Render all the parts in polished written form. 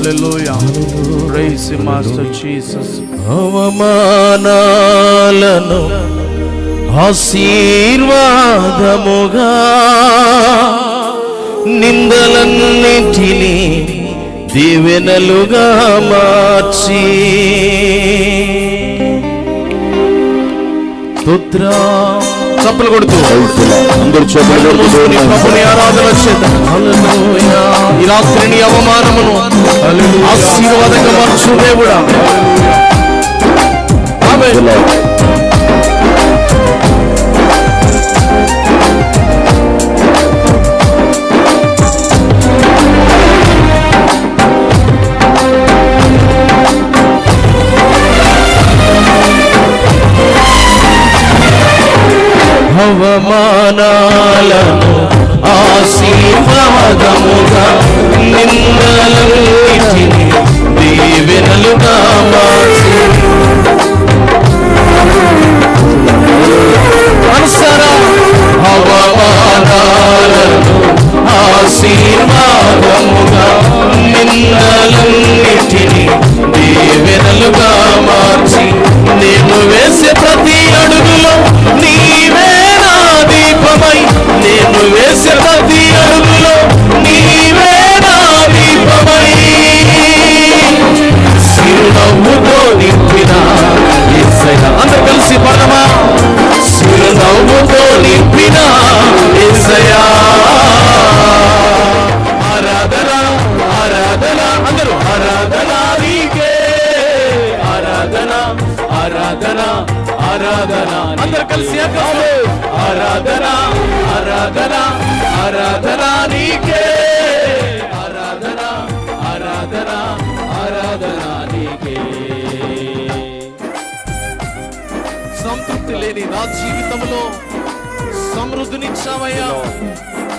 హల్లెలూయా. Praise master Jesus. అవమానాలను ఆశీర్వాదముగా, నిందలన్నిటినీ దీవెనలుగా మార్చి చప్పలు కొడుతూ అందరూ ప్రభుని ఆరాధన చేద్దాం. హల్లెలూయా. ఈ రాత్రిని అవమానమును ఆశీర్వాదంగా మార్చు దేవుడా. ఆమేన్. అవమానాలను ఆశీర్వాదముగా, నిందలన్నిటినీ దీవెనలుగా మార్చి మనసారా అవమానాలను ఆశీర్వాదముగా, నిందలన్నిటినీ దీవెనలుగా మార్చి, నేను వేసే ప్రతి అడుగులో నీవే నా దీపమై, నేను వేసే ప్రతి అడుగులో నీవే నా దీపమై, చిరునవ్వుతో నింపిన యేసయ్యా. అందరూ కలిసి పాడమా. చిరునవ్వుతో నింపిన యేసయ్యా. ఆరాధన ఆరాధన అందరూ ఆరాధన నీకే, ఆరాధన ఆరాధన ఆరాధన. అందరూ కలిసి ఆరాధన ఆరాధన ఆరాధన నీకే, ఆరాధన ఆరాధన ఆరాధన నీకే. సంతృప్తి లేని నా జీవితంలో సమృద్ధినిచ్చావయ్యా,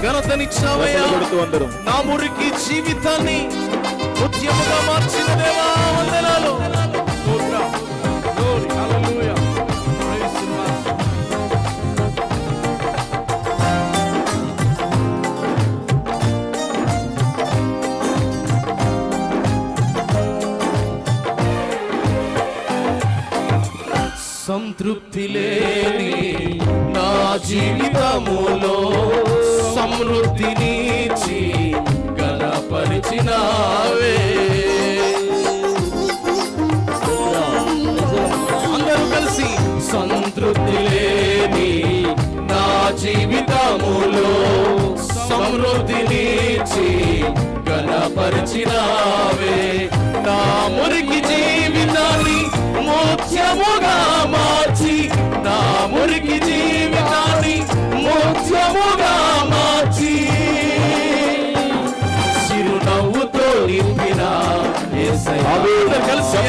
ఘనతనిచ్చావయ్యా. నా మురికి జీవితాన్ని ముత్యముగా మార్చిన దేవా వందనాలు. సంతృప్తి లేని నా జీవితములో సమృద్ధినిచ్చి ఘనపరిచినావే. అందరూ కలిసి సంతృప్తి లేని నా జీవితములో సమృద్ధినిచ్చి ఘనపరిచినావే. నా మురికి జీవితాన్ని ముత్యముగా మార్చి, నా మురికి జీవితాన్ని ముత్యముగా మార్చి, చిరునవ్వుతో నింపిన యేసయ్యా. కలిసి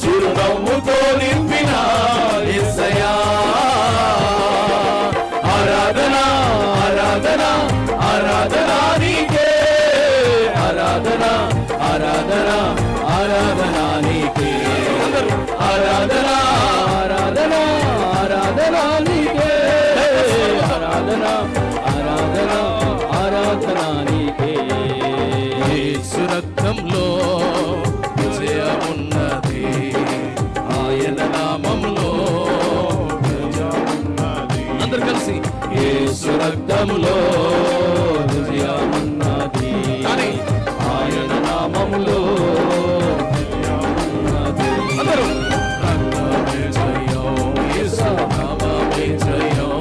చిరునవ్వుతో నింపిన యేసయ్యా. ఆరాధన ఆరాధన ఆరాధన నీకే, ఆరాధన ఆరాధన ఆరాధన నీకే. ఆరాధన ఆరాధన ఆరాధన నీకే, ఆరాధన ఆరాధన ఆరాధన నీకే. యేసు రక్తంలో విజయమున్నది, ఆయన నామములో విజయమున్నది. అందరు కలిసి యేసు రక్తంలో విజయమున్నది, ఆయన నామములో అందరూ రక్తమే జయం, యేసు నామమే జయం,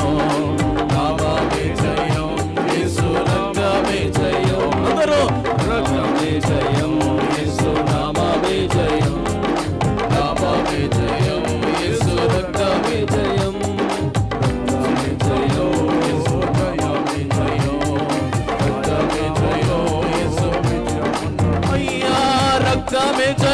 నామమే జయం, యేసు రక్తమే జయం. అందరూ రక్తమే జయం, యేసు నామమే జయం, నామమే జయం, యేసు రక్తమే జయం, రక్తమే జయం, యేసు రక్తమే జయం, రక్తమే జయం, యేసు అయ్యా రక్తమే జయం.